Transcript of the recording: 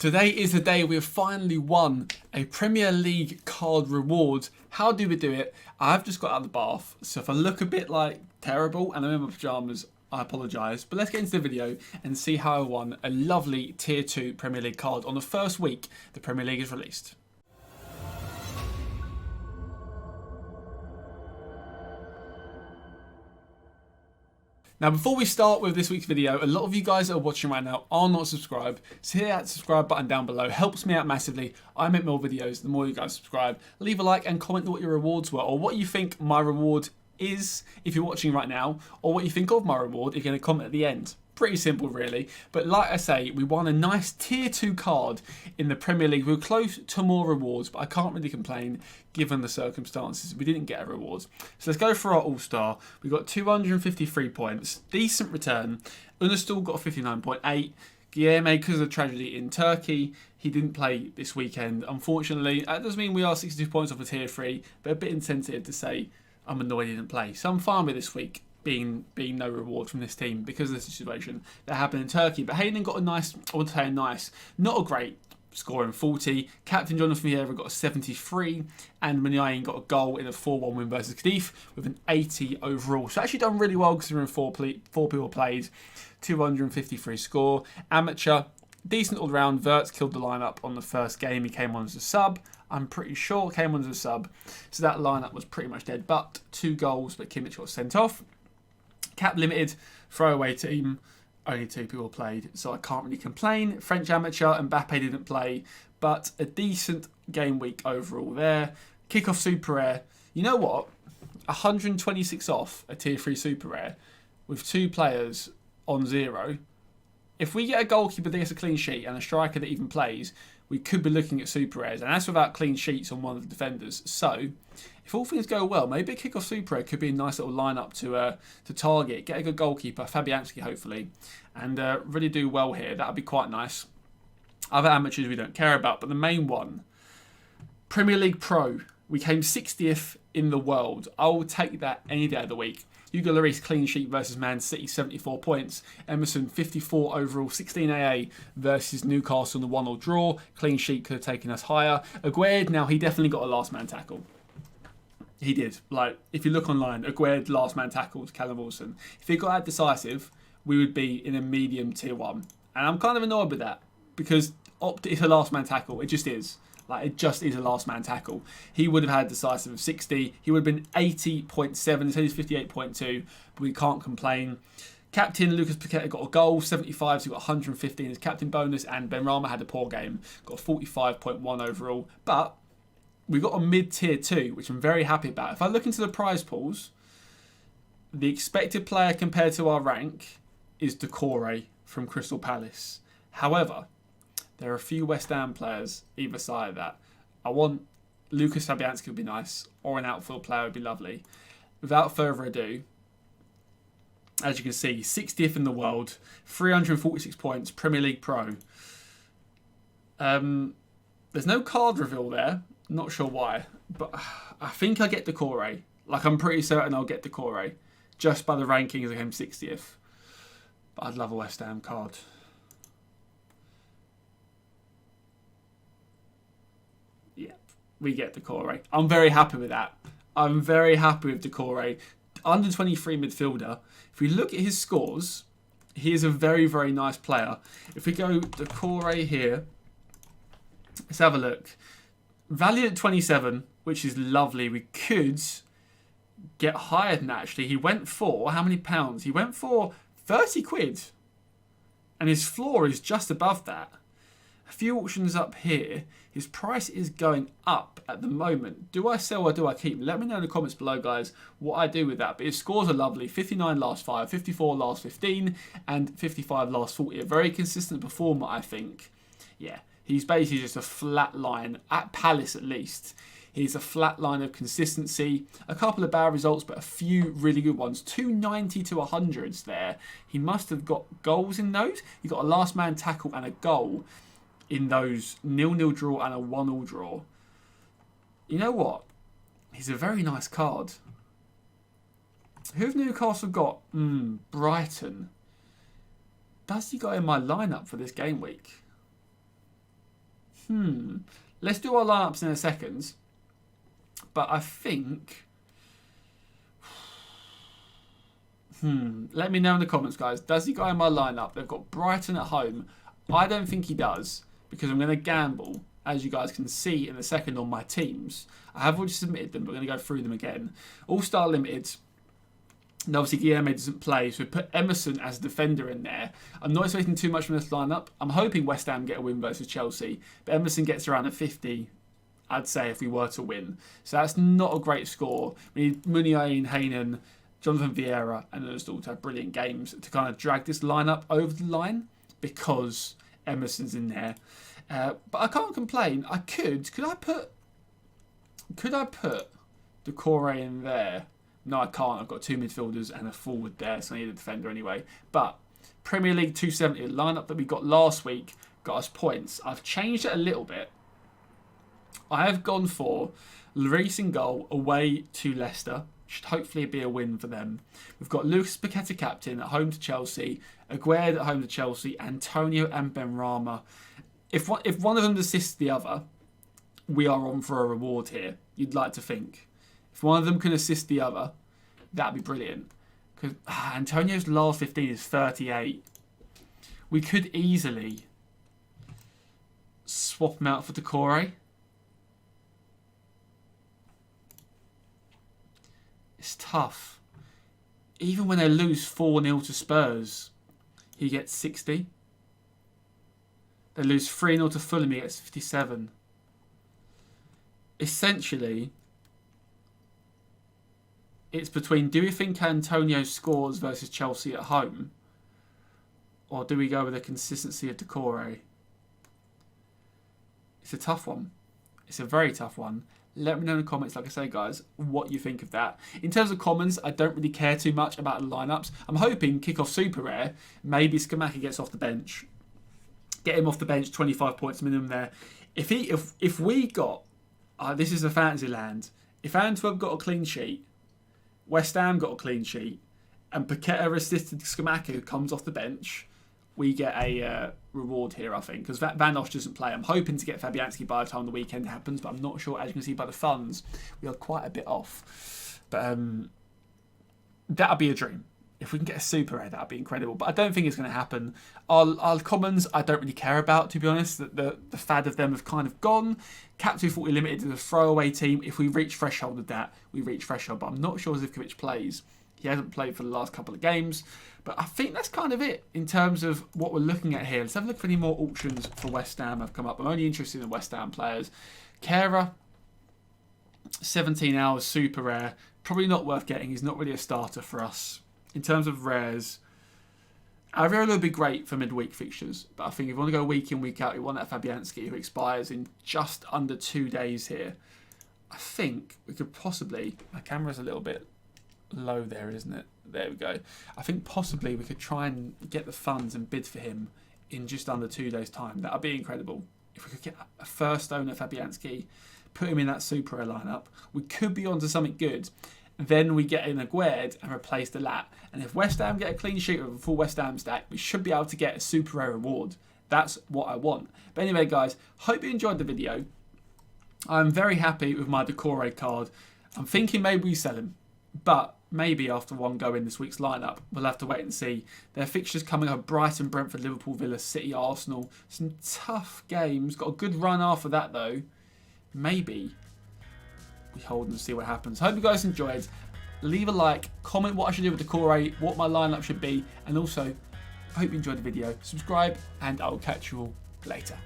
Today is the day we've finally won a Premier League card reward. How do we do it? I've just got out of the bath, so if I look a bit like terrible and I'm in my pyjamas, I apologise. But let's get into the video and see how I won a lovely Tier 2 Premier League card on the first week the Premier League is released. Now, before we start with this week's video, a lot of you guys that are watching right now are not subscribed. So hit that subscribe button down below. Helps me out massively. I make more videos the more you guys subscribe. Leave a like and comment what your rewards were, or what you think my reward is if you're watching right now, or what you think of my reward if you're going to comment at the end. Pretty simple, really. But like I say, we won a nice Tier 2 card in the Premier League. We were close to more rewards, but I can't really complain given the circumstances. We didn't get a reward. So let's go for our All-Star. We got 253 points. Decent return. Unastal got 59.8. Guilherme, because of the tragedy in Turkey, he didn't play this weekend, unfortunately. That does mean we are 62 points off a Tier 3, but a bit insensitive to say I'm annoyed he didn't play. So I'm fine with this week being no reward from this team because of the situation that happened in Turkey. But Hayden got a nice, I would say a nice, not a great scoring 40. Captain Jonathan Vieira got a 73, and Muniain got a goal in a 4-1 win versus Cadiz with an 80 overall. So actually done really well considering four people played, 253 score. Amateur, decent all round. Verts killed the lineup on the first game. He came on as a sub. I'm pretty sure came on as a sub. So that lineup was pretty much dead. But 2 goals, but Kimmich got sent off. Cap limited, throwaway team, only 2 people played, so I can't really complain. French amateur, Mbappe didn't play, but a decent game week overall there. Kickoff super rare. You know what? 126 off a Tier 3 super rare with 2 players on 0. If we get a goalkeeper that gets a clean sheet and a striker that even plays, we could be looking at super rares, and that's without clean sheets on one of the defenders. So, if all things go well, maybe a kickoff super rare could be a nice little lineup to target. Get a good goalkeeper, Fabianski hopefully, and really do well here. That would be quite nice. Other amateurs we don't care about, but the main one, Premier League Pro. We came 60th in the world. I will take that any day of the week. Hugo Lloris clean sheet versus Man City, 74 points. Emerson, 54 overall, 16 AA versus Newcastle in the 1-1 draw. Clean sheet could have taken us higher. Aguerd, now he definitely got a last man tackle. He did. Like, if you look online, Aguerd last man tackles Callum Wilson. If he got that decisive, we would be in a medium Tier 1. And I'm kind of annoyed with that because it's a last man tackle. It just is. Like, it just is a last man tackle. He would have had decisive of 60. He would have been 80.7. Instead he's 58.2. But we can't complain. Captain Lucas Paqueta got a goal, 75, so he got 115 as captain bonus. And Benrahma had a poor game, got 45.1 overall. But we got a mid-tier 2, which I'm very happy about. If I look into the prize pools, the expected player compared to our rank is Decore from Crystal Palace. However, there are a few West Ham players either side of that. I want Lucas Fabianski would be nice, or an outfield player would be lovely. Without further ado, as you can see, 60th in the world, 346 points, Premier League Pro. There's no card reveal there. Not sure why, but I think I get Decore. Like, I'm pretty certain I'll get Decore, just by the rankings I came 60th. But I'd love a West Ham card. We get Decore. I'm very happy with that. I'm very happy with Decore. Under 23 midfielder. If we look at his scores, he is a very, very nice player. If we go Decore here, let's have a look. Valued at 27, which is lovely. We could get higher than that, actually. He went for, how many pounds? He went for 30 quid. And his floor is just above that. A few auctions up here. His price is going up at the moment. Do I sell or do I keep? Let me know in the comments below, guys, what I do with that. But his scores are lovely. 59 last 5, 54 last 15, and 55 last 40. A very consistent performer, I think. Yeah, he's basically just a flat line, at Palace at least. He's a flat line of consistency. A couple of bad results, but a few really good ones. 290 to 100s there. He must have got goals in those. He got a last man tackle and a goal in those 0-0 draw and a 1-1 draw. You know what? He's a very nice card. Who have Newcastle got? Brighton. Does he got in my lineup for this game week? Let's do our lineups in a second. But I think... Let me know in the comments, guys. Does he go in my lineup? They've got Brighton at home. I don't think he does, because I'm going to gamble, as you guys can see in a second on my teams. I have already submitted them, but we're going to go through them again. All-Star Limited. And obviously, Guilherme doesn't play, so we put Emerson as a defender in there. I'm not expecting too much from this lineup. I'm hoping West Ham get a win versus Chelsea, but Emerson gets around a 50, I'd say, if we were to win. So that's not a great score. We need Muniain, Hainan, Jonathan Vieira, and those all to have brilliant games to kind of drag this lineup over the line, because Emerson's in there. But I can't complain. Could I put Decore in there? No, I can't. I've got 2 midfielders and a forward there, so I need a defender anyway. But Premier League 270, the lineup that we got last week, got us points. I've changed it a little bit. I have gone for Lloris in goal away to Leicester. Should hopefully be a win for them. We've got Lucas Paqueta captain at home to Chelsea, Aguerd at home to Chelsea, Antonio and Benrahma. If one of them assists the other, we are on for a reward here. You'd like to think. If one of them can assist the other, that'd be brilliant. Because Antonio's last 15 is 38. We could easily swap him out for Decore. It's tough. Even when they lose 4-0 to Spurs, he gets 60. They lose 3-0 to Fulham, he gets 57. Essentially, it's between, do we think Antonio scores versus Chelsea at home, or do we go with the consistency of Decore? It's a tough one. It's a very tough one. Let me know in the comments, like I say, guys, what you think of that. In terms of commons, I don't really care too much about the lineups. I'm hoping kick-off super rare. Maybe Skamaka gets off the bench. Get him off the bench, 25 points minimum there. If we got, this is a fantasy land. If Antwerp got a clean sheet, West Ham got a clean sheet, and Paqueta assisted Skamaka, who comes off the bench, we get a reward here, I think, because Van Osch doesn't play. I'm hoping to get Fabianski by the time the weekend happens, but I'm not sure. As you can see by the funds, we are quite a bit off. But that'd be a dream. If we can get a super rare, that'd be incredible. But I don't think it's going to happen. Our commons, I don't really care about, to be honest. The fad of them have kind of gone. Cap 240 Limited is a throwaway team. If we reach threshold of that, we reach threshold. But I'm not sure Zivkovic plays. He hasn't played for the last couple of games. But I think that's kind of it in terms of what we're looking at here. Let's have a look if any more auctions for West Ham have come up. I'm only interested in West Ham players. Kehrer, 17 hours, super rare. Probably not worth getting. He's not really a starter for us. In terms of rares, Alvaro would be great for midweek fixtures. But I think if you want to go week in, week out, you want that Fabianski who expires in just under 2 days here. I think we could possibly... My camera's a little bit low there, isn't it? There we go. I think possibly we could try and get the funds and bid for him in just under 2 days' time. That would be incredible. If we could get a first owner Fabianski, put him in that super rare lineup, we could be onto something good. Then we get in Aguerd and replace the Lat. And if West Ham get a clean sheet with a full West Ham stack, we should be able to get a super rare reward. That's what I want. But anyway, guys, hope you enjoyed the video. I'm very happy with my Decore card. I'm thinking maybe we sell him. But maybe after one go in this week's lineup, we'll have to wait and see. Their fixtures coming up: Brighton, Brentford, Liverpool, Villa, City, Arsenal. Some tough games. Got a good run after that, though. Maybe we hold and see what happens. Hope you guys enjoyed. Leave a like, comment what I should do with Decore, what my lineup should be, and also, I hope you enjoyed the video. Subscribe, and I'll catch you all later.